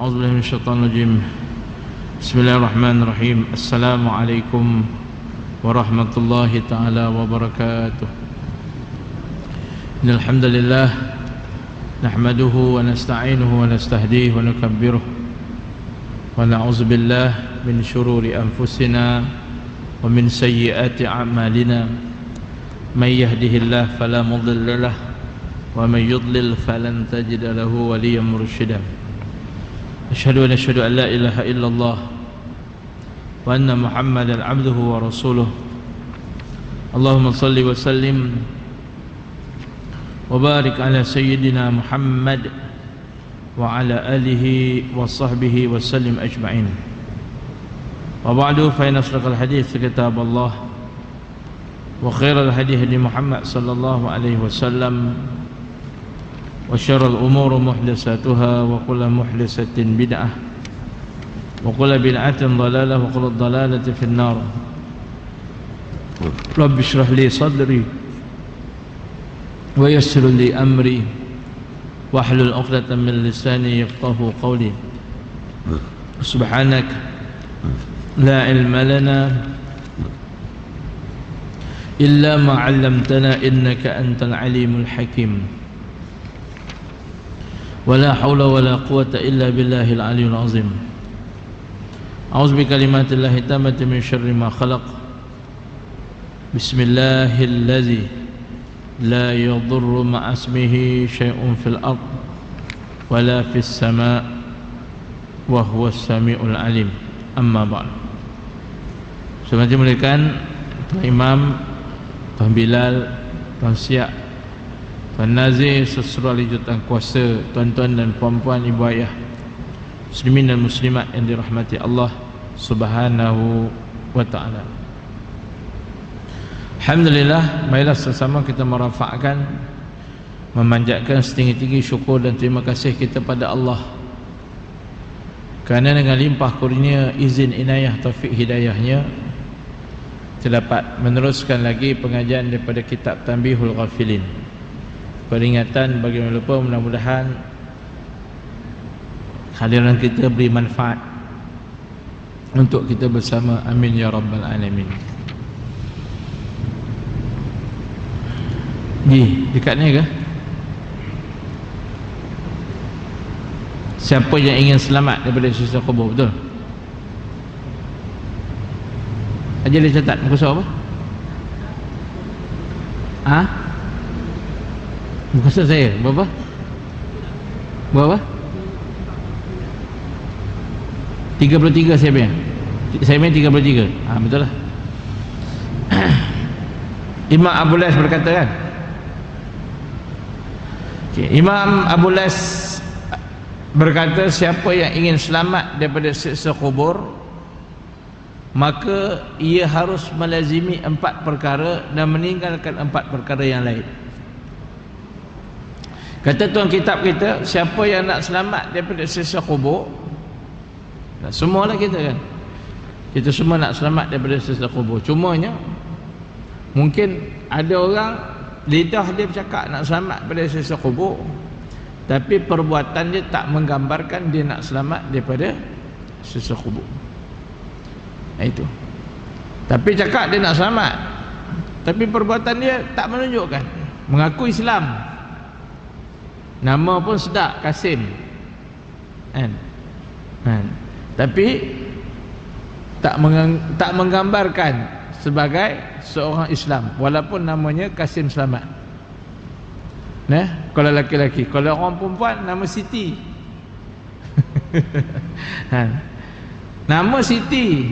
A'udzubillahi minasyaitonir rajim. Bismillahirrahmanirrahim. Assalamualaikum warahmatullahi taala wabarakatuh. Innal hamdalillah nahmaduhu wa nasta'inuhu wa nastahdihi wa nukabbiruh wa na'udzu billahi min shururi anfusina wa min sayyiati a'malina. May yahdihillahu fala mudilla lahu wa may yudlil falan tajida lahu waliyyan mursyida. Asyhadu an la ilaha illallah wa anna Muhammadan abduhu wa rasuluh. Allahumma salli wa sallim wa barik ala sayyidina Muhammad wa ala alihi wa sahbihi wa sallim ajma'in. Wa ba'du, fa inna asdaqal hadits kitab Allah wa khairal hadi hadi Muhammad sallallahu alaihi wasallam wa syarrul umuri muhdatsatuha wa kullu muhdatsatin bid'ah wa kullu bid'atin dhalalah wa kullu dhalalatin fin nar. Rabbi shrah li sadri wa yassir li amri wahlul 'uqdatam min lisani yafqahu qawli. Subhanaka la ilma lana illa ma 'allamtana innaka antal alimul hakim. Wala haula wala quwata illa billahil aliyyil azim. A'udzu bikalimatillahi tammati min syarri ma khalaq. Bismillahilladzi la yadurru ma'a ismihi syai'un fil ard wala fis sama' wa huwas samiul alim. Amma ba'd. Semoga muliakan Tuan Imam, Tuan Bilal, Tuan Siak, Tuan Nazir, seseru ahli jutaan kuasa, tuan-tuan dan puan-puan, ibu ayah, muslimin dan muslimat yang dirahmati Allah Subhanahu wa ta'ala. Alhamdulillah, marilah sama-sama kita merafakkan, memanjatkan setinggi-tinggi syukur dan terima kasih kita pada Allah kerana dengan limpah kurnia, izin, inayah, taufik, hidayahnya terdapat meneruskan lagi pengajian daripada kitab Tanbihul Ghafilin. Peringatan bagi yang lupa, mudah-mudahan hadiran kita beri manfaat untuk kita bersama. Amin ya rabbal alamin. Ni dekat ni ke? Siapa yang ingin selamat daripada siksa kubur, betul? Aja dia catat muka surat apa? Ha? Muka surat saya berapa? Berapa? 33 saya punya. Saya punya 33. Ha, betul lah. Imam Abu Las berkata kan? Okay. Imam Abu Las berkata, siapa yang ingin selamat daripada siksa kubur, maka ia harus melazimi 4 perkara dan meninggalkan 4 perkara yang lain. Kata tuan kitab kita, siapa yang nak selamat daripada siksa kubur, semualah kita kan, kita semua nak selamat daripada siksa kubur. Cumanya mungkin ada orang lidah dia bercakap nak selamat daripada siksa kubur, tapi perbuatan dia tak menggambarkan dia nak selamat daripada siksa kubur. Itu. Tapi cakap dia nak selamat, tapi perbuatan dia tak menunjukkan. Mengaku Islam, nama pun sedap, Kasim, kan? Tapi tak menggambarkan sebagai seorang Islam, walaupun namanya Kasim Selamat. Kalau laki-laki, kalau orang perempuan nama Siti. Nama Siti,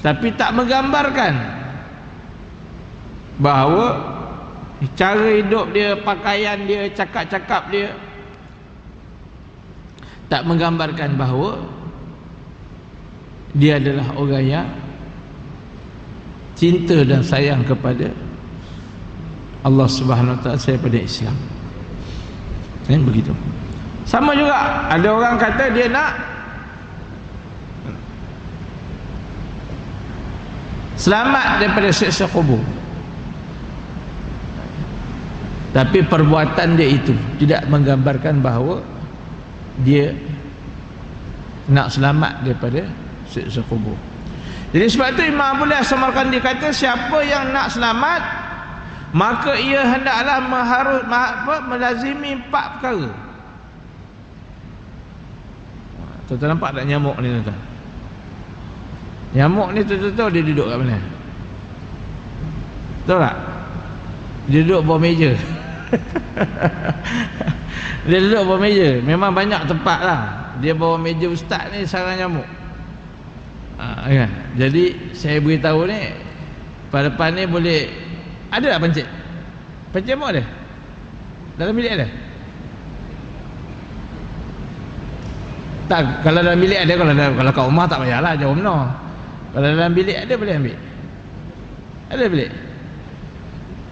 tapi tak menggambarkan bahawa cara hidup dia, pakaian dia, cakap-cakap dia tak menggambarkan bahawa dia adalah orang yang cinta dan sayang kepada Allah Subhanahu Wa Taala, daripada Islam. Begitu. Sama juga ada orang kata dia nak selamat daripada siksa kubur, tapi perbuatan dia itu tidak menggambarkan bahawa dia nak selamat daripada siksa kubur. Jadi sebab tu Imam Abu As-Samarqandi kata, siapa yang nak selamat maka ia hendaklah melazimi 4 perkara. Tuan-tuan nampak tak nyamuk ni tuan-tuan? Nyamuk ni tuan-tuan dia duduk kat mana? Tahu tak? Dia duduk bawah meja. Dia duduk bawah meja. Memang banyak tempat lah. Dia bawah meja ustaz ni sarang nyamuk. Kan? Jadi saya beritahu ni, pada depan ni boleh, ada tak pancit? Pancit nyamuk ada? Dalam bilik ada? Tak, kalau dalam bilik ada. Kalau kat rumah tak payahlah, jauh benar. Kalau dalam bilik ada, boleh ambil. Ada bilik.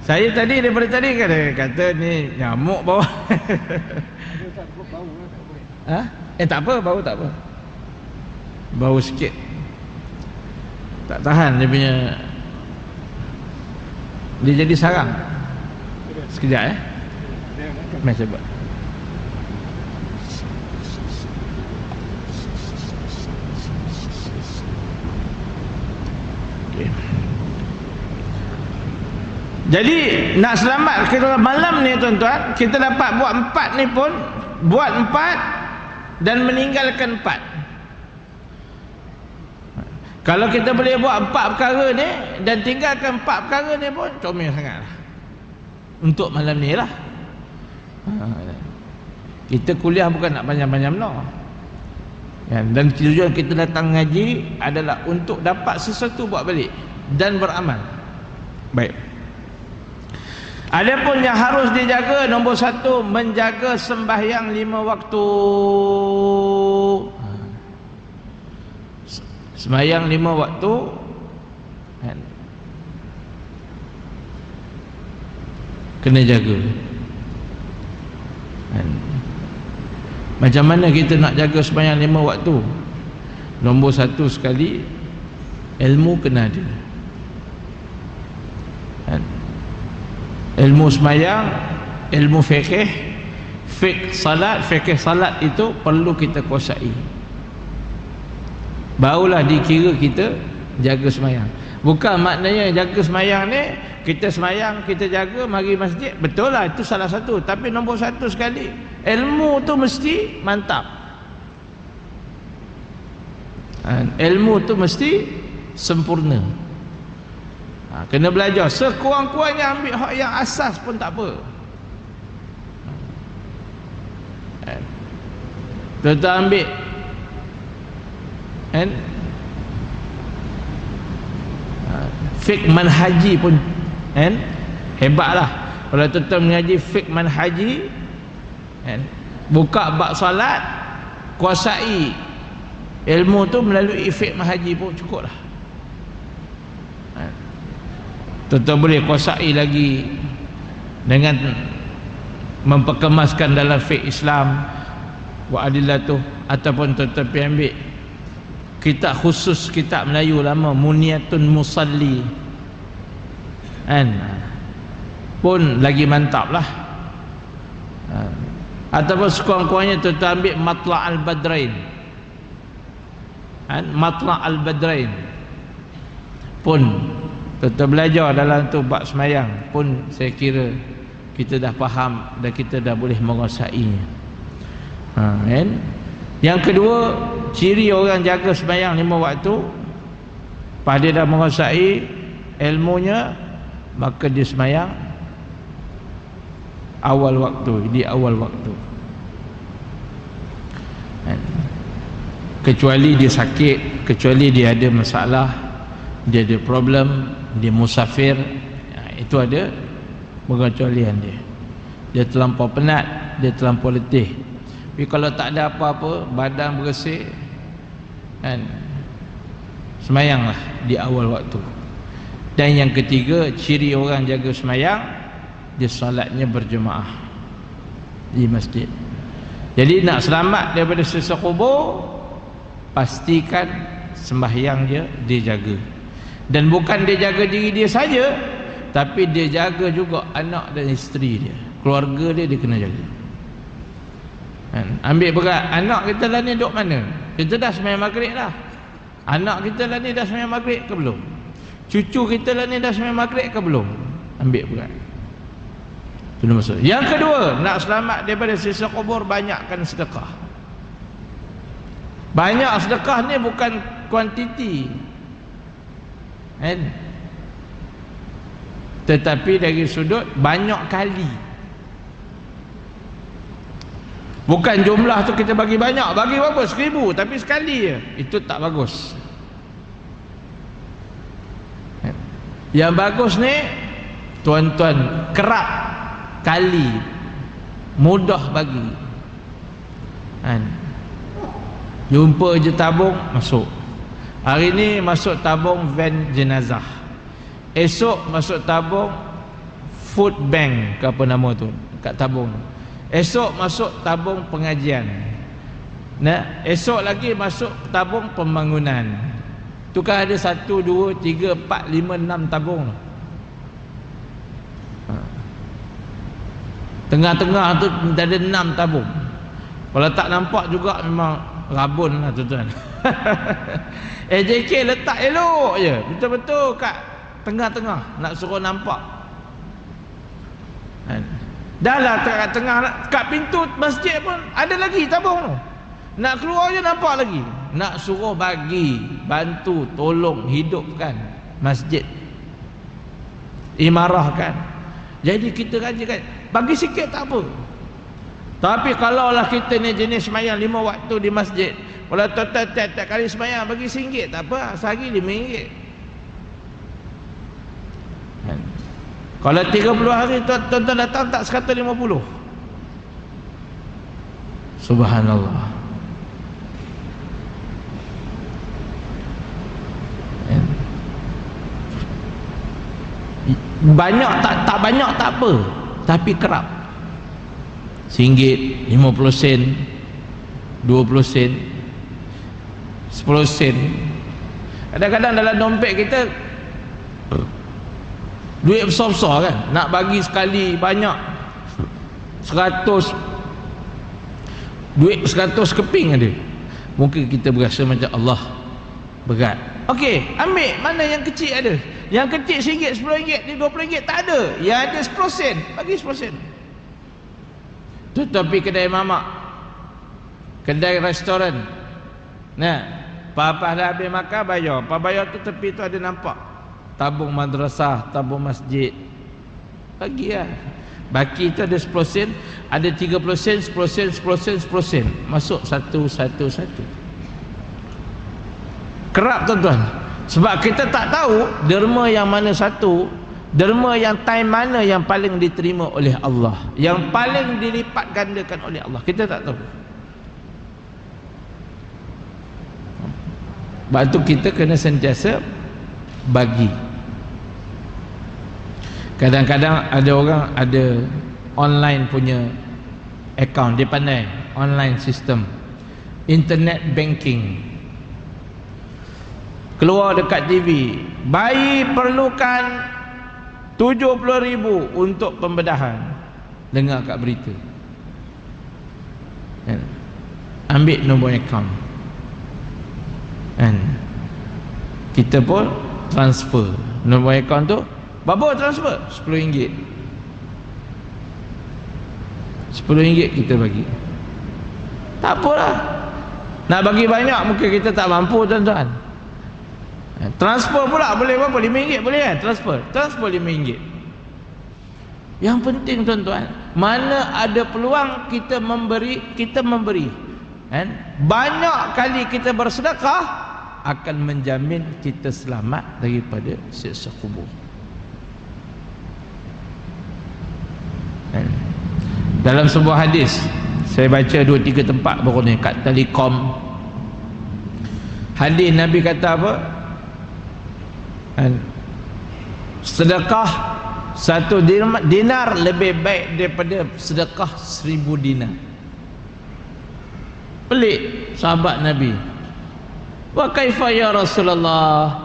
Saya tadi, daripada tadi kata ni nyamuk bawah. Ha? Tak apa, bau tak apa. Bau sikit. Tak tahan dia punya. Dia jadi sarang. Sekejap Mari saya buat. Jadi nak selamat kita malam ni tuan-tuan, kita dapat buat 4 ni pun, buat 4 dan meninggalkan 4. Kalau kita boleh buat 4 perkara ni dan tinggalkan 4 perkara ni pun comel sangatlah. Untuk malam ni lah. Kita kuliah bukan nak panjang-panjang benar. Dan tujuan kita datang ngaji adalah untuk dapat sesuatu buat balik dan beramal. Baik. Adapun yang harus dijaga, nombor 1, menjaga sembahyang 5 waktu. Sembahyang 5 waktu kena jaga. Macam mana kita nak jaga sembahyang 5 waktu? Nombor 1 sekali, ilmu kena ada. Ilmu sembahyang, ilmu fikih salat, fikih salat itu perlu kita kuasai. Barulah dikira kita jaga sembahyang. Bukan maknanya jaga sembahyang ni kita sembahyang, kita jaga, mari masjid. Betul lah, itu salah satu. Tapi nombor 1 sekali, ilmu tu mesti mantap. Ilmu tu mesti sempurna. Kena belajar. Sekurang-kurangnya ambil hak yang asas pun tak apa. Tuan-tuan ambil fiqh manhaji pun hebatlah. Kalau tuan-tuan mengaji fiqh manhaji, buka bab salat, kuasai ilmu tu melalui fiqh manhaji pun cukup lah. Tuan-tuan boleh kuasai lagi dengan memperkemaskan dalam fiqh Islam wa adillatuh, ataupun tuan-tuan pergi ambil kitab khusus, kitab Melayu lama, Muniatun Musalli, pun lagi mantap lah. Ataupun sekurang-kurangnya tuan-tuan ambil Matla' al-Badrain, Matla' al-Badrain pun tuan-tuan belajar dalam tu bab semayang pun, saya kira kita dah faham dan kita dah boleh menguasainya. Yang kedua, ciri orang jaga sembahyang 5 waktu, pada dia dah menguasai ilmunya, maka dia sembahyang awal waktu, di awal waktu. Kecuali dia sakit, kecuali dia ada masalah, dia ada problem, dia musafir, itu ada pengecualian dia. Dia terlampau penat, dia terlampau letih. Tapi kalau tak ada apa-apa, badan bersih, semayanglah di awal waktu. Dan yang ketiga, ciri orang jaga semayang, dia solatnya berjemaah di masjid. Jadi nak selamat daripada siksa kubur, pastikan sembahyang dia jaga. Dan bukan dia jaga diri dia saja, tapi dia jaga juga anak dan isteri dia, keluarga dia kena jaga. Ambil berat, anak kita lah ni duduk mana? Kita dah sembahyang maghrib dah. Anak kita lah ni dah sembahyang maghrib ke belum? Cucu kita lah ni dah sembahyang maghrib ke belum? Ambil berat. Itu nombor satu. Yang kedua, nak selamat daripada siksa kubur, banyakkan sedekah. Banyak sedekah ni bukan kuantiti, kan? Tetapi dari sudut banyak kali. Bukan jumlah tu kita bagi banyak, bagi berapa? 1000, tapi sekali je. Itu tak bagus. Yang bagus ni, tuan-tuan, kerap kali, mudah bagi, kan? Jumpa je tabung, masuk. Hari ni masuk tabung van jenazah, esok masuk tabung food bank ke apa nama tu kat tabung, esok masuk tabung pengajian, nah, esok lagi masuk tabung pembangunan. Tu kan ada 1, 2, 3, 4, 5, 6 tabung. Tengah-tengah tu ada 6 tabung. Kalau tak nampak juga memang rabun lah tuan-tuan. AJK letak elok je, betul-betul kat tengah-tengah, nak suruh nampak. Dah lah kat tengah, kat pintu masjid pun ada lagi tabung tu. Nak keluar je nampak lagi. Nak suruh bagi, bantu, tolong hidupkan masjid, imarahkan. Jadi kita rajin, bagi sikit tak apa. Tapi kalaulah kita ni jenis sembahyang 5 waktu di masjid, kalau total tiap-tiap kali sembahyang bagi RM1 tak apa, sehari RM5. Kalau 30 hari tuan-tuan datang tak 150. Subhanallah. Banyak tak banyak tak apa, tapi kerap. RM1, 50 sen, 20 sen, 10 sen. Kadang-kadang dalam dompet kita duit besar-besar kan, nak bagi sekali banyak, 100, duit 100 keping ada. Mungkin kita berasa macam Allah berat. Okey, ambil mana yang kecil ada. Yang kecil RM1, RM10, RM20 tak ada. Yang ada 10 sen, bagi 10 sen. Tetapi kedai mamak, kedai restoran, nah, apa dah habis makan bayar. Apa bayar tu tepi tu ada nampak tabung madrasah, tabung masjid, bagi lah. Baki tu ada 10 sen, ada 30 sen, 10 sen, 10 sen, 10 sen, masuk satu. Kerap tuan-tuan. Sebab kita tak tahu derma yang mana satu, derma yang time mana yang paling diterima oleh Allah, yang paling dilipat gandakan oleh Allah, kita tak tahu. Sebab tu kita kena sentiasa bagi. Kadang-kadang ada orang ada online punya account, dia pandai online system, internet banking. Keluar dekat TV, bayi perlukan 70,000 untuk pembedahan. Dengar kat berita, kan? Ambil nombor akaun, kan? Kita pun transfer nombor akaun tu. Berapa transfer? RM10. RM10 kita bagi. Tak apalah, nak bagi banyak mungkin kita tak mampu tuan-tuan. Transfer pula boleh berapa? RM5 boleh kan? Transfer RM5. Yang penting tuan-tuan, mana ada peluang kita memberi, kan? Banyak kali kita bersedekah akan menjamin kita selamat daripada siksa kubur. Dalam sebuah hadis, saya baca 2-3 tempat baru ni kat Telekom. Hadis Nabi kata apa? Sedekah 1 dinar lebih baik daripada sedekah 1000 dinar. Pelik sahabat Nabi. Wa kaifa ya Rasulullah?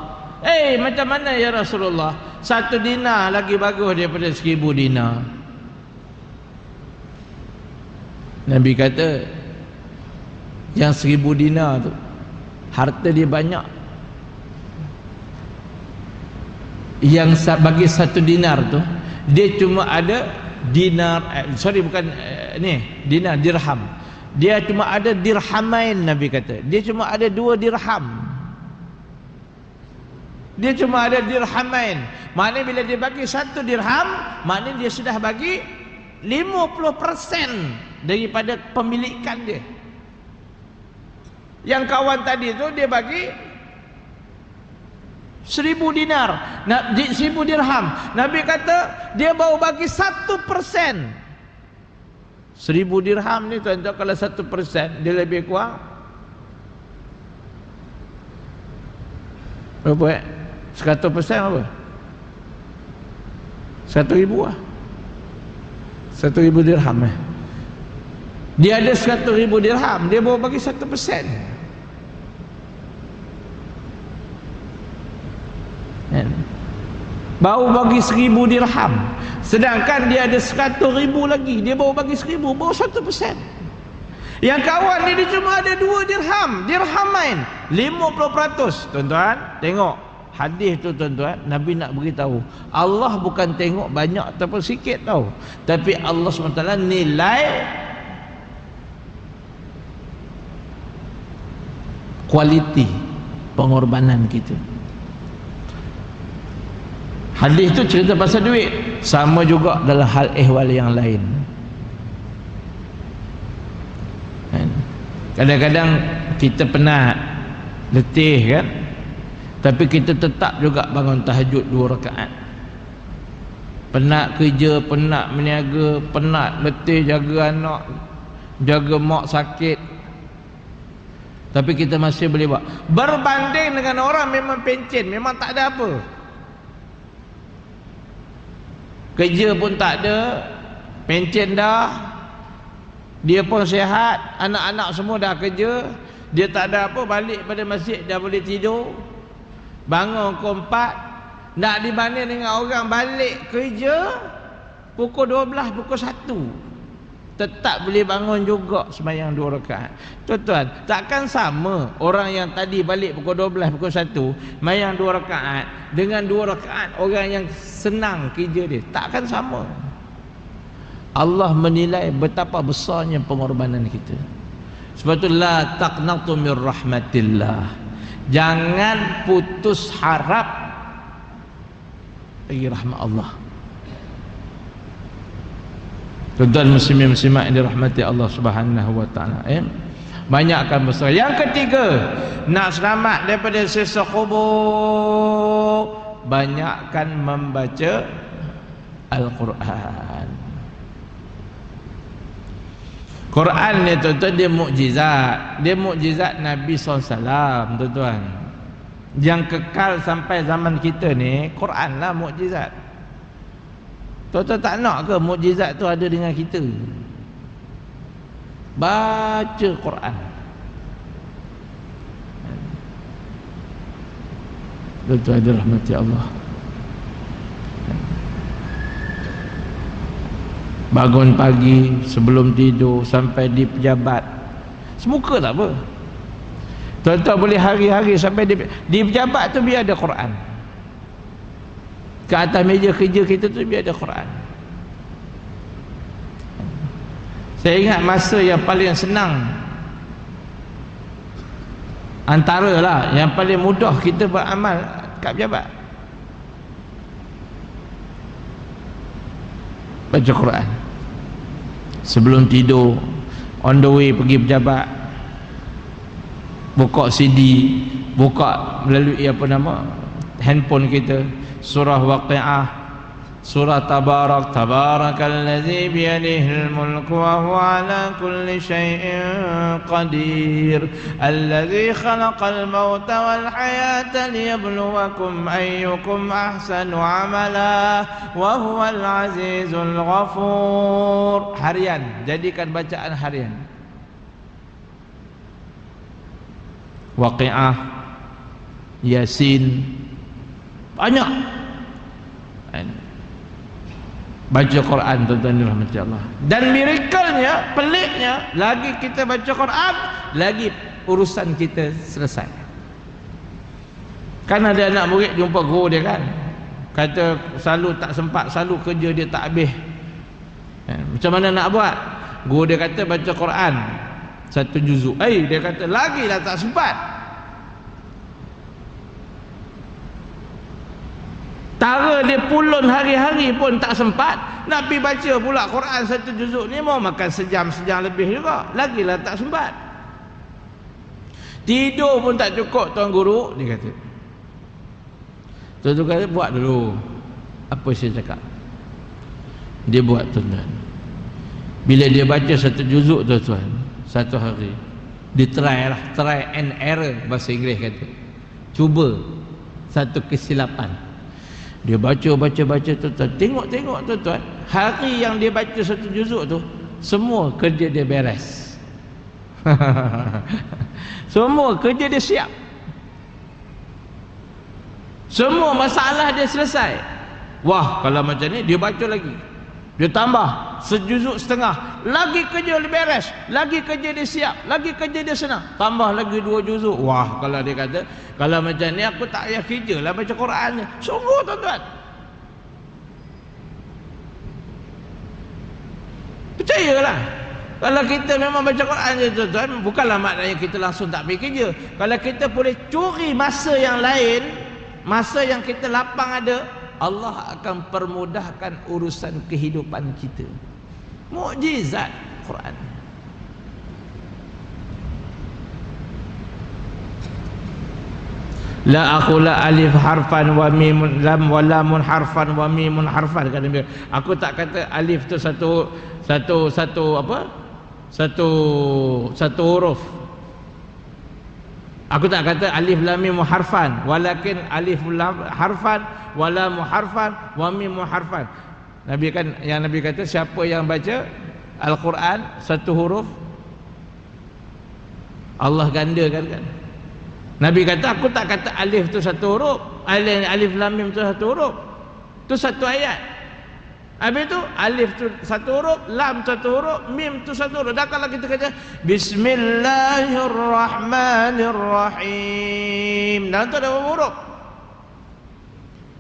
Macam mana ya Rasulullah? 1 dinar lagi bagus daripada 1000 dinar. Nabi kata, yang 1000 dinar tu harta dia banyak. Yang bagi 1 dinar tu, dia cuma ada dinar, dinar, dirham. Dia cuma ada dirhamain, Nabi kata. Dia cuma ada 2 dirham. Dia cuma ada dirhamain. Maknanya bila dia bagi 1 dirham, maknanya dia sudah bagi 50% daripada pemilikan dia. Yang kawan tadi tu dia bagi 1000 dinar, 1000 dirham. Nabi kata dia baru bagi 1%. 1000 dirham ni tuan-tuan, kalau 1% dia lebih kurang berapa 100% apa? 1,000 lah. 1,000 dirham Dia ada 100,000 dirham, dia baru bagi 1%. Baru bagi 1000 dirham. Sedangkan dia ada 100,000 lagi, dia baru bagi 1000, baru 1%. Yang kawan ni dia cuma ada 2 dirham, dirhamain, 50%. Tuan-tuan, tengok hadis tu tuan-tuan, Nabi nak beritahu, Allah bukan tengok banyak ataupun sikit tau, tapi Allah SWT nilai kualiti pengorbanan kita. Hadis tu cerita pasal duit, sama juga dalam hal ehwal yang lain. Kadang-kadang kita penat, letih kan, tapi kita tetap juga bangun tahajud 2 rakaat. Penat kerja, penat meniaga, penat letih jaga anak, jaga mak sakit, tapi kita masih boleh buat. Berbanding dengan orang memang pencen, memang tak ada apa, kerja pun tak ada, pencen dah, dia pun sihat, anak-anak semua dah kerja, dia tak ada apa, balik pada masjid dah boleh tidur, bangun pukul 4. Nak dibanding dengan orang balik kerja pukul 12, pukul 1, tetap boleh bangun juga sembahyang 2 rakaat. Tuan-tuan, takkan sama orang yang tadi balik pukul 12, pukul 1 sembahyang 2 rakaat dengan 2 rakaat orang yang senang kerja dia. Takkan sama. Allah menilai betapa besarnya pengorbanan kita. Sebab tu la taqnatu mir rahmatillah. Jangan putus harap dari rahmat Allah. Tuan-tuan muslimin muslimat yang dirahmati Allah Subhanahu wa taala, banyakkan bersedekah. Yang ketiga, nak selamat daripada siksa kubur, banyakkan membaca Al-Quran. Quran ni tuan-tuan, dia mukjizat. Dia mukjizat Nabi SAW, tuan-tuan. Yang kekal sampai zaman kita ni, Quran lah mukjizat. Tuan-tuan tak nak ke mukjizat tu ada dengan kita? Baca Quran. Tuan-tuan dirahmati Allah. Bangun pagi, sebelum tidur, sampai di pejabat, semuka tak apa. Tuan-tuan boleh hari-hari sampai di pejabat tu biar ada Quran. Ke atas meja kerja kita tu biar ada Quran. Saya ingat masa yang paling senang, antaralah yang paling mudah kita beramal kat pejabat, baca Quran. Sebelum tidur, on the way pergi pejabat, buka CD, buka melalui handphone kita, surah Waqiah, surah Tabarak, Tabarakallazi biyadihil mulku wa huwa ala kulli syai'in qadir, allazi khalaqal mauta wal hayata liyabluwakum ayyukum ahsanu amala wa huwal azizul ghafur. Harian, jadikan bacaan harian. Waqiah, Yasin, banyak. Baca Quran, tuan-tuan dirahmati Allah. Dan miracle-nya, peliknya, lagi kita baca Quran, lagi urusan kita selesai. Kan ada anak murid jumpa guru dia kan, kata selalu tak sempat, selalu kerja dia tak habis. Macam mana nak buat? Guru dia kata baca Quran 1 juzuk. Dia kata lagi dah tak sempat. Tara dia pulun hari-hari pun tak sempat, nak pergi baca pula Quran 1 juzuk ni mau makan sejam lebih juga, lagilah tak sempat. Tidur pun tak cukup tuan guru, dia kata. Tuan-tuan kata buat dulu apa saya cakap. Dia buat tuan-tuan. Bila dia baca 1 juzuk tuan-tuan, satu hari, dia try and error, bahasa Inggeris kata. Cuba satu kesilapan. Dia baca tuan-tuan, tengok tuan-tuan, hari yang dia baca 1 juzuk tu, semua kerja dia beres. Semua kerja dia siap, semua masalah dia selesai. Wah, kalau macam ni dia baca lagi, dia tambah 1 juzuk setengah, lagi kerja dia beres, lagi kerja dia siap, lagi kerja dia senang, tambah lagi 2 juzuk. Wah, kalau dia kata kalau macam ni aku tak payah kerja lah baca Quran ni. Sungguh tuan-tuan, percayalah, kalau kita memang baca Quran je tuan-tuan, bukanlah maknanya kita langsung tak pergi kerja. Kalau kita boleh curi masa yang lain, masa yang kita lapang ada, Allah akan permudahkan urusan kehidupan kita. Mukjizat Quran. La aqula alif harfan wa mim lam wa lamun harfan wa mimun harfan, kata dia. Aku tak kata alif tu satu huruf. Aku tak kata alif lam mim harfan, walakin alif lam harfan wa lam harfan wa mim harfan. Nabi kata siapa yang baca Al-Quran 1 huruf, Allah gandakan kan. Nabi kata aku tak kata alif tu 1 huruf, alif lam mim tu 1 huruf, tu 1 ayat. Habis tu alif tu 1 huruf, lam 1 huruf, mim tu 1 huruf. Dan kalau kita kata Bismillahirrahmanirrahim, dalam tu ada berapa huruf?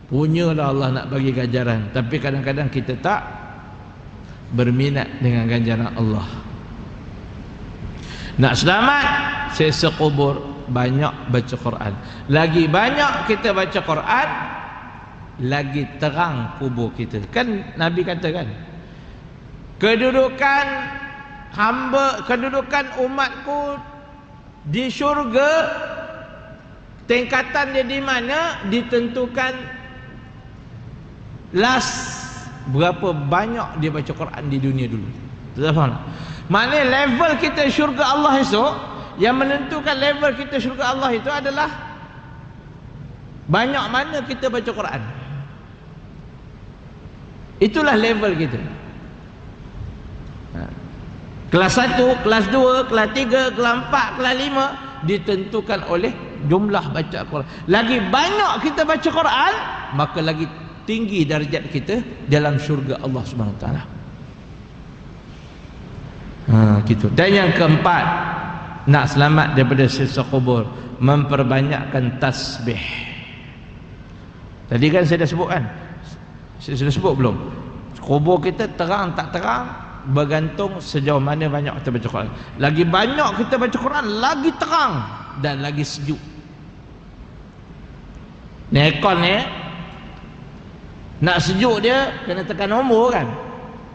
Punyalah Allah nak bagi ganjaran, tapi kadang-kadang kita tak berminat dengan ganjaran Allah. Nak selamat sesa kubur, banyak baca Quran. Lagi banyak kita baca Quran, lagi terang kubur kita. Kan Nabi kata kan, kedudukan umatku di syurga, tingkatan dia di mana ditentukan berapa banyak dia baca Quran di dunia dulu. Faham? Maknanya level kita syurga Allah esok, yang menentukan level kita syurga Allah itu adalah banyak mana kita baca Quran. Itulah level kita. Kelas 1, kelas 2, kelas 3, kelas 4, kelas 5 ditentukan oleh jumlah baca Quran. Lagi banyak kita baca Quran, maka lagi tinggi darjat kita dalam syurga Allah Subhanahu Wa Taala. Gitu. Dan yang keempat, nak selamat daripada siksa kubur, memperbanyakkan tasbih. Tadi kan saya dah sebut kan, saya sudah sebut belum? Kubur kita terang tak terang bergantung sejauh mana banyak kita baca Quran. Lagi banyak kita baca Quran, lagi terang dan lagi sejuk. Ni aircon ni, nak sejuk dia kena tekan nombor kan,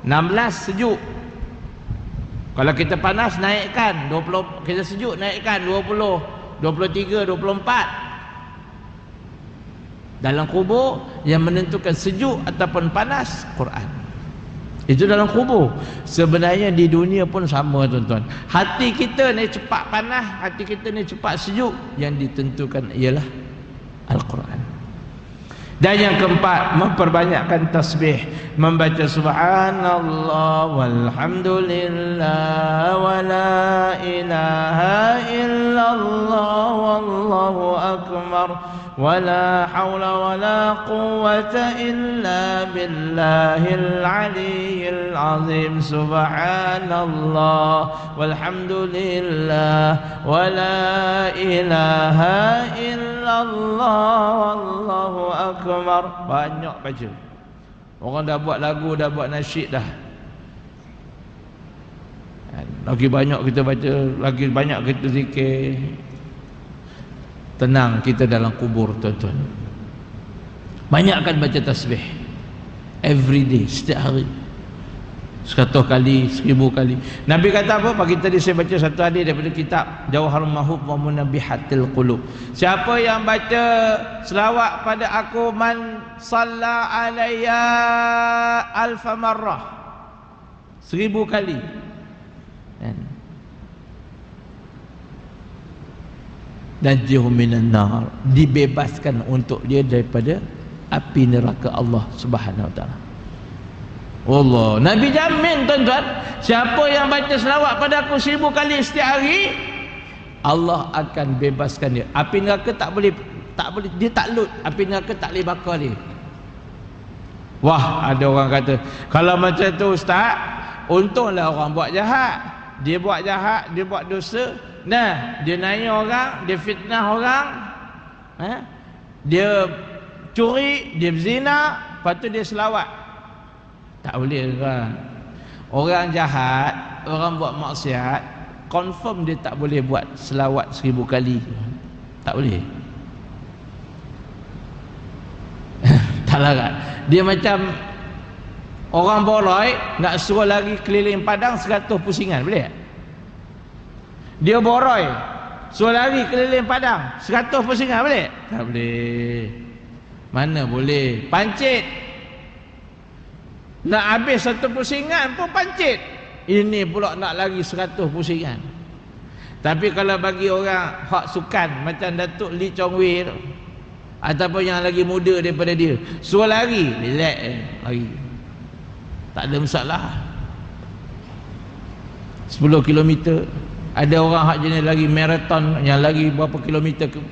16 sejuk. Kalau kita panas naikkan 20, kita sejuk naikkan 20, 23, 24. Dalam kubur yang menentukan sejuk ataupun panas, Quran. Itu dalam kubur. Sebenarnya di dunia pun sama tuan-tuan. Hati kita ni cepat panas, hati kita ni cepat sejuk, yang ditentukan ialah Al-Quran. Dan yang keempat, memperbanyakkan tasbih, membaca subhanallah walhamdulillah wa la ilaha illallah wallahu akbar ولا حول ولا قوة إلا بالله العلي العظيم سبحان الله والحمد لله ولا إله إلا الله والله أكبر. Banyak baca. Orang dah buat lagu, dah buat nasyid dah. Lagi banyak kita baca, lagi banyak kita zikir. Tenang kita dalam kubur, tuan-tuan. Banyakkan baca tasbih every day, setiap hari, 100 kali, 1000 kali. Nabi kata apa? Pagi tadi saya baca satu hadis daripada kitab Jawharul Mahub wa Munabbihatil Qulub. Siapa yang baca selawat pada aku, man salla alayya alfa marrah, 1000 kali, najjuhu minan nar, dibebaskan untuk dia daripada api neraka Allah Subhanahu wa taala. Allah, Nabi jamin, tuan-tuan, siapa yang baca selawat pada aku 1000 kali setiap hari, Allah akan bebaskan dia. Api neraka tak boleh, dia tak lut, api neraka tak boleh bakar dia. Wah, ada orang kata, kalau macam tu ustaz, untunglah orang buat jahat. Dia buat jahat, dia buat dosa, nah, dia naik orang, dia fitnah orang, dia curi, dia berzina, lepas tu dia selawat. Tak boleh kan? Orang jahat, orang buat maksiat, confirm dia tak boleh buat selawat 1000 kali. Tak boleh. Tak larat. Dia macam orang boroi nak suruh lari keliling padang 100 pusingan, boleh tak? Dia boroi suruh lari keliling padang 100 pusingan, boleh? Tak boleh. Mana boleh? Pancit, nak habis 1 pusingan pun pancit, ini pula nak lari 100 pusingan. Tapi kalau bagi orang hak sukan macam Datuk Lee Chong Wei tu, ataupun yang lagi muda daripada dia, suruh lari, relax lari, tak ada masalah. 10 km. Ada orang hak jenis lagi maraton, yang lagi berapa kilometer ke,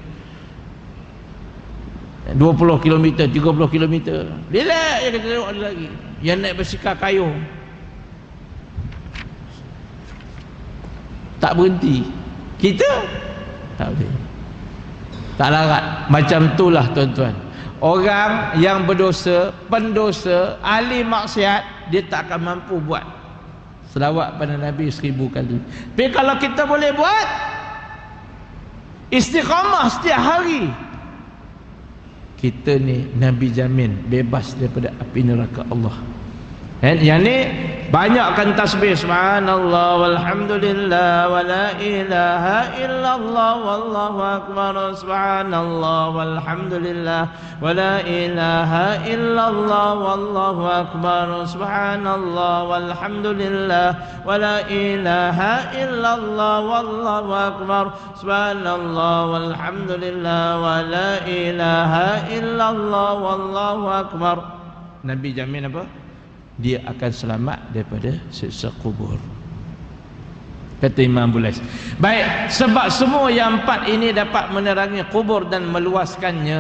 20 km, 30 km. Relax je, kita tengok dia lagi. Yang naik basikal kayu tak berhenti. Kita tak boleh. Tak larat. Macam itulah, tuan-tuan, orang yang berdosa, pendosa, ahli maksiat, dia tak akan mampu buat selawat pada Nabi 1000 kali. Tapi kalau kita boleh buat, istiqamah setiap hari, kita ni Nabi jamin bebas daripada api neraka Allah. Yang ni banyakkan tasbih, subhanallah walhamdulillah wala ilaha illallah wallahu akbar, subhanallah walhamdulillah wala ilaha illallah wallahu akbar, subhanallah walhamdulillah wala ilaha illallah wallahu akbar, subhanallah walhamdulillah wala ilaha illallah wallahu akbar. Nabi jamin apa? Dia akan selamat daripada siksa kubur, kata Imam Bulais. Baik, sebab semua yang 4 ini dapat menerangi kubur dan meluaskannya.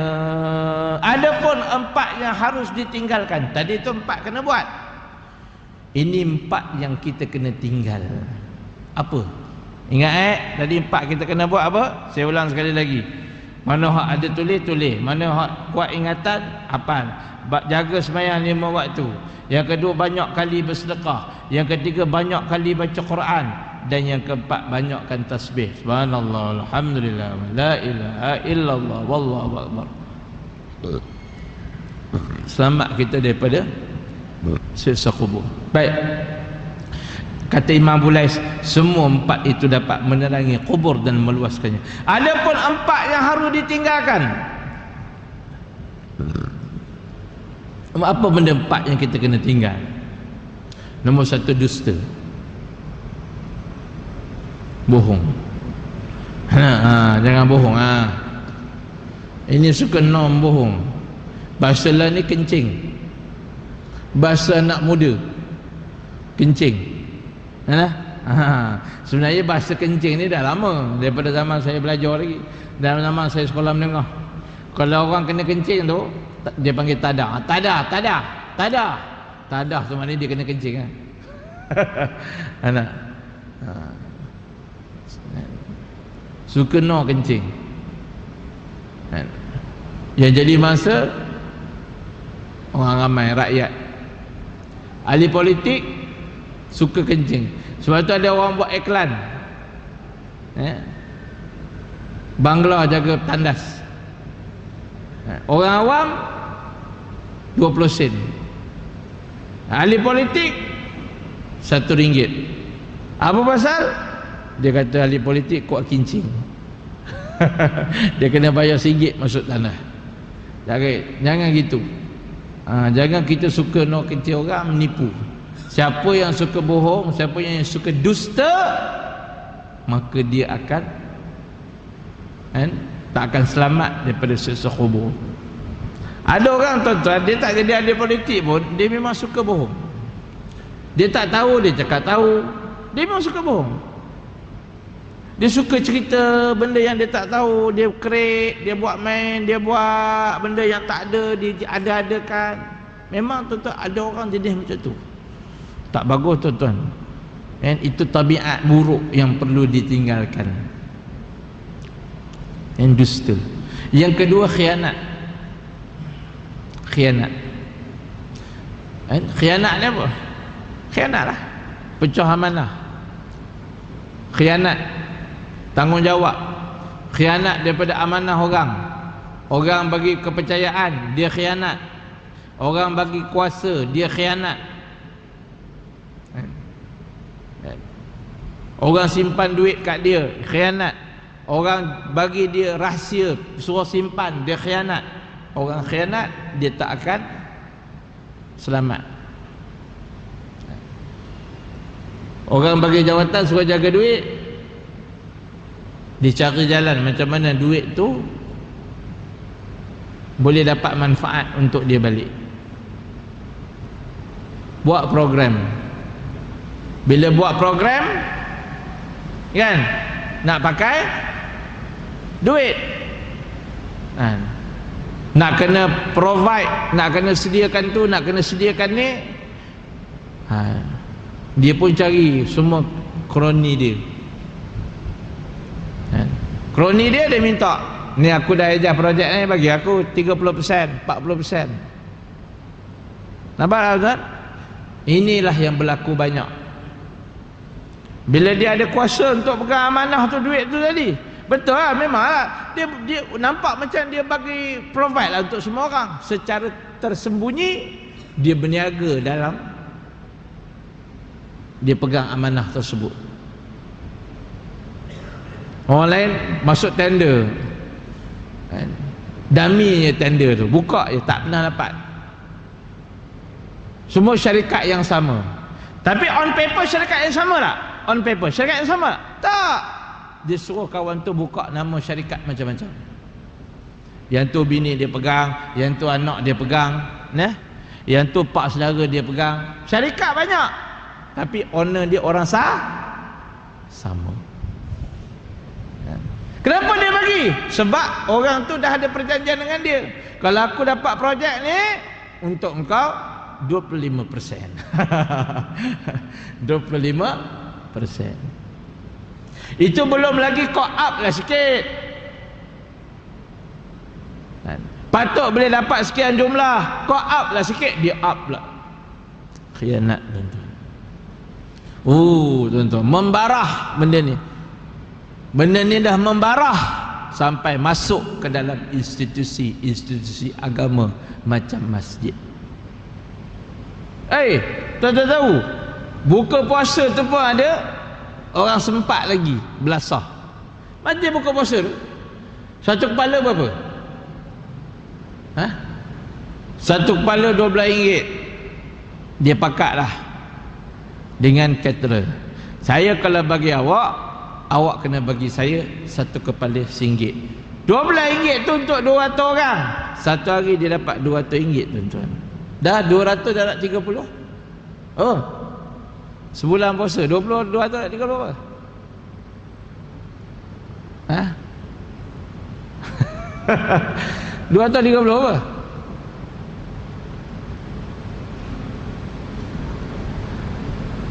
Adapun 4 yang harus ditinggalkan. Tadi itu 4 kena buat, ini 4 yang kita kena tinggal. Apa? Ingat tadi 4 kita kena buat apa? Saya ulang sekali lagi. Mana hak ada tulis, tulis. Mana hak kuat ingatan, hafal. Jaga sembahyang 5 waktu. Yang kedua, banyak kali bersedekah. Yang ketiga, banyak kali baca Quran. Dan yang keempat, banyakkan tasbih, subhanallah alhamdulillah la ilaha illallah wallahu akbar. Selamat kita daripada siksa kubur. Baik, kata Imam Bulais, semua 4 itu dapat menerangi kubur dan meluaskannya. Adapun 4 yang harus ditinggalkan. Apa benda 4 yang kita kena tinggal? Nombor 1, dusta, bohong. Jangan bohong. Ini suka nom bohong. Bahasa lain ni kencing. Bahasa anak muda kencing. Sebenarnya bahasa kencing ni dah lama, daripada zaman saya belajar lagi, dalam zaman saya sekolah menengah. Kalau orang kena kencing tu, dia panggil tadah. Tadah tu maknanya dia kena kencing kan. Anak. Suka no kencing. Yang jadi masa orang ramai rakyat. Ahli politik suka kencing. Sebab tu ada orang buat iklan. Bangla jaga tandas. Orang awam 20 sen. Ahli politik RM1. Apa pasal? Dia kata ahli politik kuat kencing. Dia kena bayar RM1 masuk tanah. Jangan gitu. Jangan kita suka no kencing orang, menipu. Siapa yang suka bohong, siapa yang suka dusta, maka dia akan tak akan selamat daripada siksa kubur. Ada orang tuan-tuan, dia tak jadi ahli politik pun, dia memang suka bohong. Dia tak tahu, dia cakap tahu. Dia memang suka bohong. Dia suka cerita benda yang dia tak tahu. Dia kerek, dia buat main, dia buat benda yang tak ada, dia ada-adakan. Memang tuan-tuan ada orang jenis macam tu. Tak bagus tuan-tuan. Itu tabiat buruk yang perlu ditinggalkan. Yang dusta. Yang kedua, khianat. Khianat ni apa? Khianat lah, pecah amanah. Khianat tanggungjawab. Khianat daripada amanah orang. Orang bagi kepercayaan, dia khianat. Orang bagi kuasa, dia khianat. Orang simpan duit kat dia, khianat. Orang bagi dia rahsia, suruh simpan, dia khianat. Orang khianat, dia tak akan selamat. Orang bagi jawatan suruh jaga duit, dia cari jalan macam mana duit tu boleh dapat manfaat untuk dia balik. Buat program. Bila buat program kan, nak pakai duit, nak kena provide, nak kena sediakan tu, nak kena sediakan ni, dia pun cari semua kroni dia. Kroni dia minta, ni aku dah ejah projek ni, bagi aku 30%, 40%. Nampak tak? Inilah yang berlaku banyak. Bila dia ada kuasa untuk pegang amanah tu, duit tu tadi, betul lah, memang lah. Dia nampak macam dia bagi provide lah untuk semua orang. Secara tersembunyi, dia berniaga dalam dia pegang amanah tersebut. Orang lain masuk tender, daminya tender tu, buka je tak pernah dapat. Semua syarikat yang sama. Tapi on paper syarikat yang sama tak? On paper syarikat yang sama tak? Dia suruh kawan tu buka nama syarikat macam-macam. Yang tu bini dia pegang, yang tu anak dia pegang, yang tu pak saudara dia pegang. Syarikat banyak, tapi owner dia orang sama. Kenapa dia bagi? Sebab orang tu dah ada perjanjian dengan dia. Kalau aku dapat projek ni, untuk engkau 25%. 25%. Itu belum lagi kau up lah sikit. Patut boleh dapat sekian jumlah, kau up lah sikit, dia up lah. Khianat tuan-tuan. Tuan-tuan, membarah benda ni. Benda ni dah membarah sampai masuk ke dalam institusi agama macam masjid. Tuan-tuan tahu, buka puasa tu pun ada orang sempat lagi belasah. Macam buka puasa tu, satu kepala berapa? Satu kepala RM12. Dia pakat lah dengan caterer. Saya kalau bagi awak kena bagi saya satu kepala RM1. RM12 tu untuk 200 orang. Satu hari dia dapat RM200 tuan-tuan. Dah 200 dah nak 30. Sebulan puasa 20, 200 nak 30 apa? 230 apa?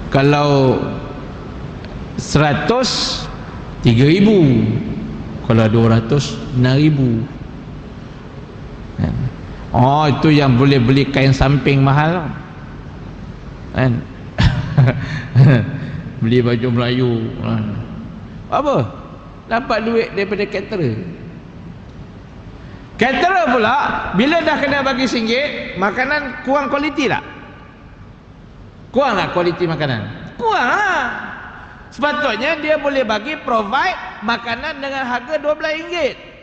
Kalau 100 3,000. Kalau 200 6,000. Oh, itu yang boleh beli kain samping mahal kan. Beli baju Melayu apa? Dapat duit daripada caterer. Caterer pula bila dah kena bagi RM1, makanan kurang kualiti tak? Kurang tak kualiti makanan? Kurang lah. Sepatutnya dia boleh bagi provide makanan dengan harga RM12.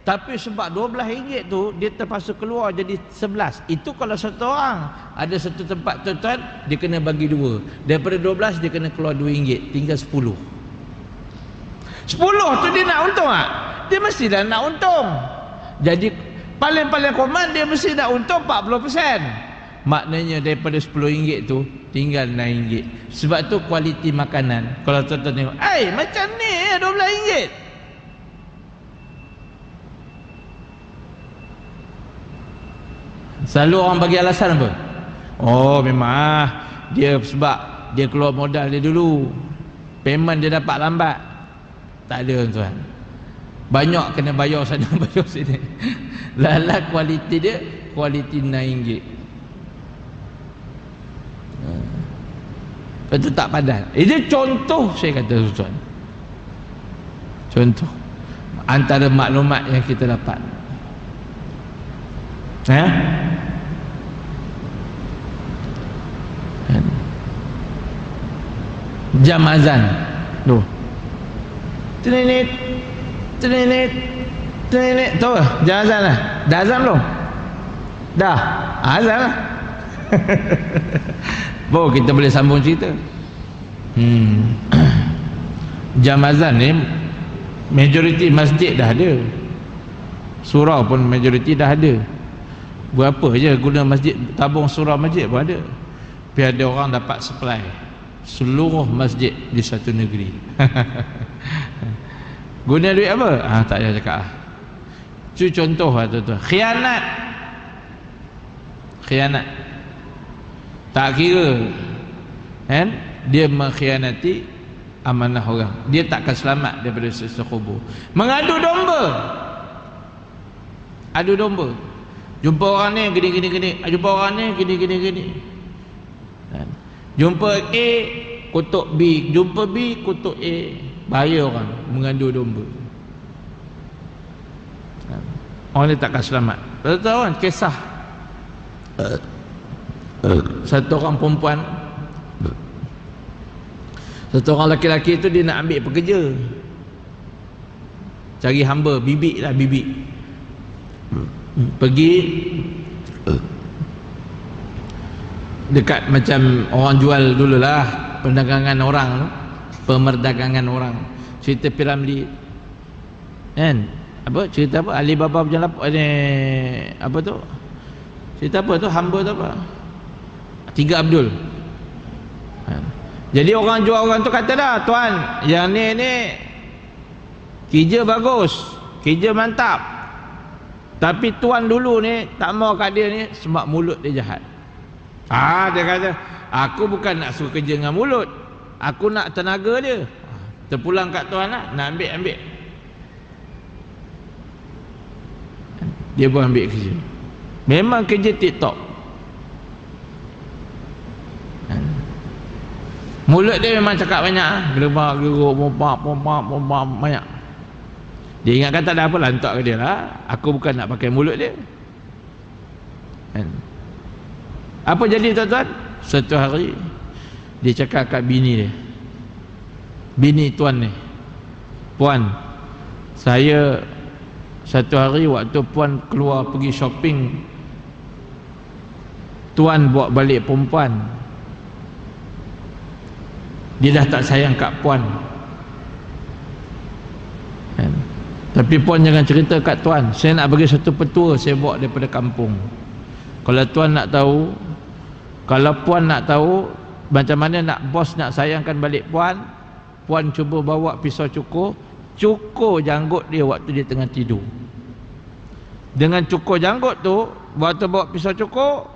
Tapi sebab RM12 tu dia terpaksa keluar jadi 11. Itu kalau satu orang. Ada satu tempat tuan-tuan dia kena bagi 2. Daripada 12 dia kena keluar RM2, tinggal 10. 10 tu dia nak untung tak? Dia mesti dah nak untung. Jadi paling-paling koman dia mesti nak untung 40%. Maknanya daripada RM10 tu tinggal RM9. Sebab tu kualiti makanan. Kalau tuan-tuan tengok, macam ni RM12. Selalu orang bagi alasan apa? Oh memang dia sebab dia keluar modal dia dulu, payment dia dapat lambat. Tak ada tuan, banyak kena bayar sana bayar sini. Lala kualiti dia kualiti RM9. Betul tak padan. Ini contoh saya kata tuan, contoh antara maklumat yang kita dapat. Jam azan tu tenenet tahu tak jam azan lah? Dah azan belum? Dah azan lah. Baru kita boleh sambung cerita. Jam azan ni majoriti masjid dah ada, surau pun majoriti dah ada. Berapa je guna masjid, tabung surau masjid pun ada. Biar ada orang dapat supply seluruh masjid di satu negeri. Guna duit apa? Tak payah cakap lah. Itu contoh lah tuan-tuan. Khianat tak kira kan, dia mengkhianati amanah orang, dia takkan selamat daripada siksa kubur. Mengadu domba, adu domba. Jumpa orang ni gini, jumpa orang ni gini. Jumpa A kutuk B, jumpa B kutuk A. Bahaya orang mengadu domba. Orang ni takkan selamat. Tahu kan kisah satu orang perempuan, satu orang lelaki tu dia nak ambil pekerja, cari hamba, bibik lah, bibik. Pergi dekat macam orang jual dululah, perdagangan orang, pemerdagangan orang. Cerita Piramli kan, apa cerita apa Alibaba berjalan apa tu, cerita apa tu, hamba tu apa, Tiga Abdul. Jadi orang jual orang tu kata dah, tuan yang ni kerja bagus, kerja mantap, tapi tuan dulu ni tak mau kat dia ni sebab mulut dia jahat. Dia kata, aku bukan nak suruh kerja dengan mulut, aku nak tenaga dia. Terpulang kat tuan lah, nak ambil. Dia pun ambil kerja. Memang kerja TikTok. Mulut dia memang cakap banyak, gerbak, geruk, pompak banyak. Dia ingatkan tak ada apa, lantak ke dia lah. Aku bukan nak pakai mulut dia. Apa jadi tuan-tuan? Satu hari dia cakap kat bini dia, bini tuan ni, puan, saya satu hari waktu puan keluar pergi shopping, tuan bawa balik perempuan, dia dah tak sayang kat puan. Tapi puan jangan cerita kat tuan, saya nak bagi satu petua saya bawa daripada kampung. Kalau tuan nak tahu, kalau puan nak tahu macam mana nak bos nak sayangkan balik puan, puan cuba bawa pisau cukur janggut dia waktu dia tengah tidur. dengan cukur janggut tu, waktu bawa pisau cukur,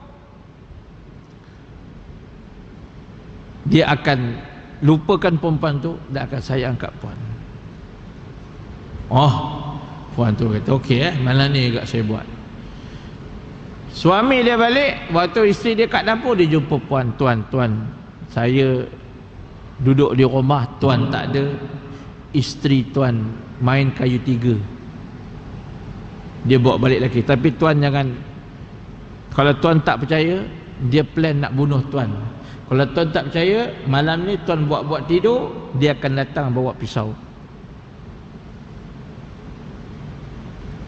dia akan lupakan perempuan tu, dia akan sayang kat puan. Oh, puan tu kata okey malam ni agak saya buat. Suami dia balik, waktu isteri dia kat dapur, dia jumpa puan, tuan, saya duduk di rumah, tuan tak ada, isteri tuan main kayu tiga. Dia bawa balik lagi. Tapi tuan jangan, kalau tuan tak percaya, dia plan nak bunuh tuan. Kalau tuan tak percaya, malam ni tuan buat-buat tidur, dia akan datang bawa pisau.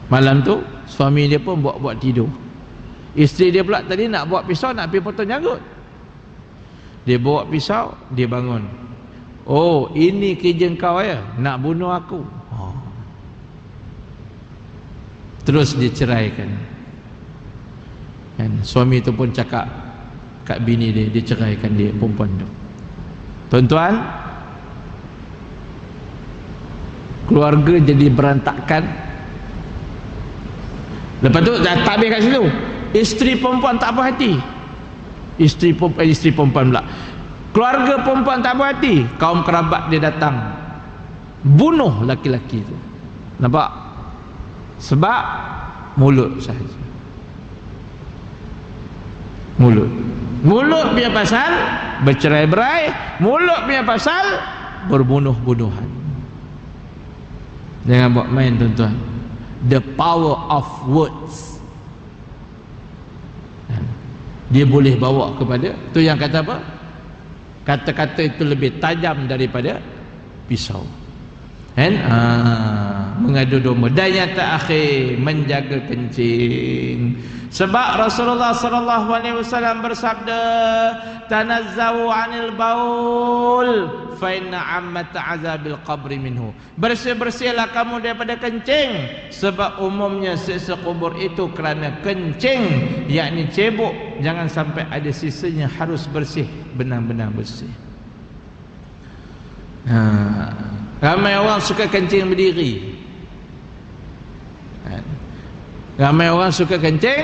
Malam tu suami dia pun buat-buat tidur. Isteri dia pula tadi nak bawa pisau, nak pergi potong janggut. Dia bawa pisau, dia bangun. Oh, ini kerja kau ya, nak bunuh aku. Terus dia ceraikan. Dan suami tu pun cakap kat bini dia, dia ceraikan dia, perempuan tu. Tuan-tuan, keluarga jadi berantakan. Lepas tu dah tak habis kat situ, isteri perempuan tak puas hati. Isteri perempuan pula, keluarga perempuan tak puas hati, kaum kerabat dia datang bunuh laki-laki tu. Nampak? Sebab mulut sahaja. Mulut punya pasal bercerai-berai, mulut punya pasal berbunuh-bunuhan. Jangan buat main tuan-tuan. The power of words, dia boleh bawa kepada, tu yang kata apa, kata-kata itu lebih tajam daripada pisau. Kan? Mengadu domba. Dan yang terakhir, menjaga kencing. Sebab Rasulullah sallallahu alaihi wasallam bersabda, tanazzahu 'anil baul fa inna 'ammat 'azabil qabri minhu. Bersih-bersihlah kamu daripada kencing, sebab umumnya siksa kubur itu kerana kencing, yakni cebok. Jangan sampai ada sisanya, harus bersih, benar-benar bersih. Ramai orang suka kencing berdiri. Ramai orang suka kencing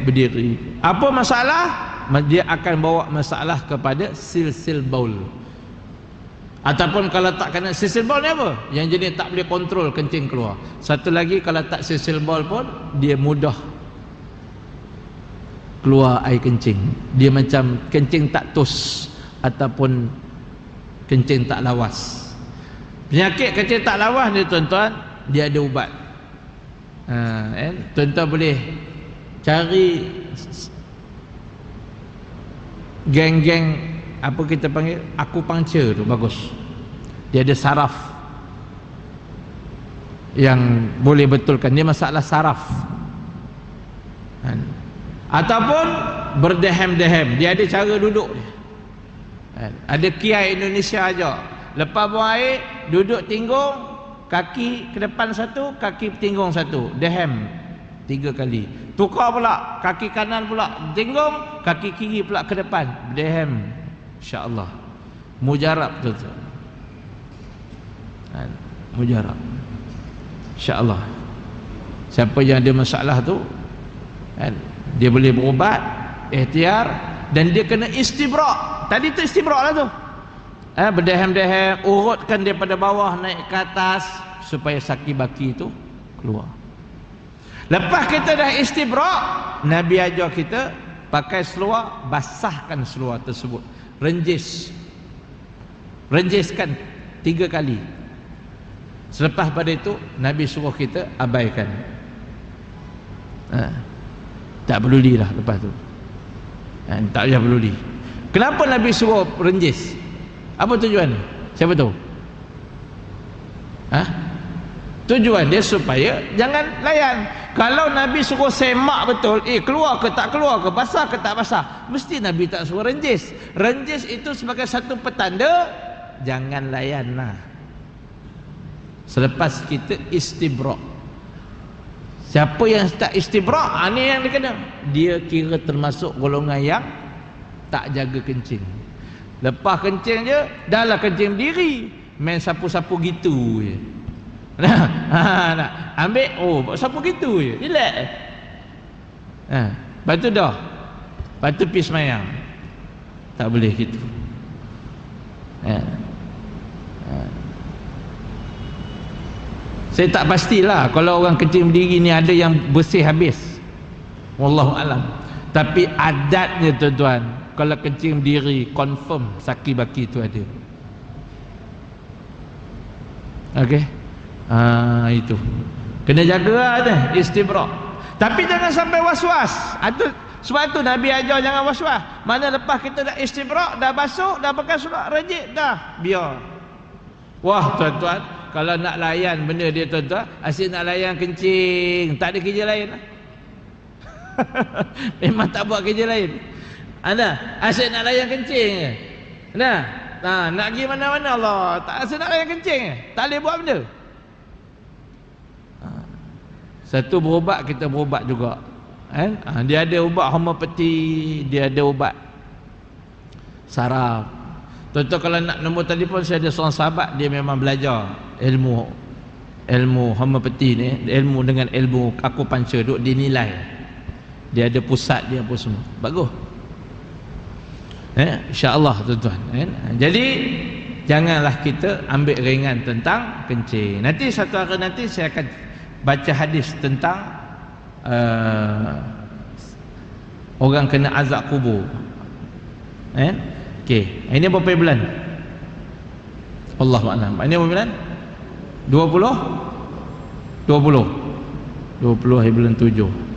berdiri. Apa masalah? Dia akan bawa masalah kepada silsil baul. Ataupun kalau tak kena silsil baul ni apa? Yang jenis tak boleh kontrol kencing keluar. Satu lagi, kalau tak silsil baul pun, dia mudah keluar air kencing. Dia macam kencing tak tus, ataupun kencing tak lawas. Penyakit kencing tak lawas ni tuan-tuan, dia ada ubat. Tuan-tuan boleh cari geng-geng, apa kita panggil, akupunktur tu, bagus. Dia ada saraf yang boleh betulkan. Dia masalah saraf. Ataupun berdehem-dehem, dia ada cara duduk. Ada kiai Indonesia aja, lepas buang air, duduk tinggung, kaki ke depan satu, kaki tinggung satu, dehem 3 kali. Tukar pula, kaki kanan pula tinggung, kaki kiri pula ke depan, dehem. InsyaAllah mujarab tu. Mujarab, InsyaAllah. Siapa yang ada masalah tu, dia boleh berubat, ikhtiar, dan dia kena istibrak. Tadi tu istibrak lah tu. Berdehem-dehem, urutkan daripada bawah naik ke atas, supaya saki-baki itu keluar. Lepas kita dah istibrak, Nabi ajar kita pakai seluar, basahkan seluar tersebut, renjiskan 3 kali. Selepas pada itu, Nabi suruh kita abaikan. Tak peduli lah lepas tu. Tak payah peduli. Kenapa Nabi suruh renjis? Apa tujuan? Siapa tahu? Tujuan dia supaya jangan layan. Kalau Nabi suruh semak betul, keluar ke tak keluar ke, basah ke tak basah, mesti Nabi tak suruh renjis. Renjis itu sebagai satu petanda, jangan layan lah. Selepas kita istibrak. Siapa yang tak istibrak, ni yang dia kena. Dia kira termasuk golongan yang tak jaga kencing. Lepas kencing je, dah lah kencing berdiri, main sapu-sapu gitu je. Nak ambil, oh siapa gitu je, relax. Lepas tu dah, lepas tu pergi semayang. Tak boleh gitu. Saya tak pastilah kalau orang kencing berdiri ni ada yang bersih habis, wallahu alam. Tapi adatnya tuan-tuan, kalau kencing berdiri confirm saki baki tu ada. Okey. Itu kena jaga lah istibrak. Tapi jangan sampai was-was. Sebab tu Nabi ajar jangan was-was. Mana lepas kita dah istibrak, dah basuh, dah pakai surat rajik, dah biar. Wah tuan-tuan, kalau nak layan benda dia tuan-tuan, asyik nak layan kencing, tak ada kerja lain. Memang tak buat kerja lain. Asyik nak layan kencing. Nak pergi mana-mana Allah, tak asyik nak layan kencing. Tak boleh buat benda. Satu berubat, kita berubat juga. Dia ada ubat homeopati, dia ada ubat saraf. Tuan-tuan kalau nak nombor telefon, saya ada seorang sahabat, dia memang belajar ilmu homeopati ni, ilmu dengan ilmu akupuncture, duk dinilai. Dia ada pusat dia apa semua. Bagus. InsyaAllah tuan-tuan. Jadi janganlah kita ambil ringan tentang kencing. Nanti satu hari nanti saya akan baca hadis tentang orang kena azab kubur. Okey, ini berapa bulan? Allahuakbar. Ini berapa bulan? 20 hari bulan 7.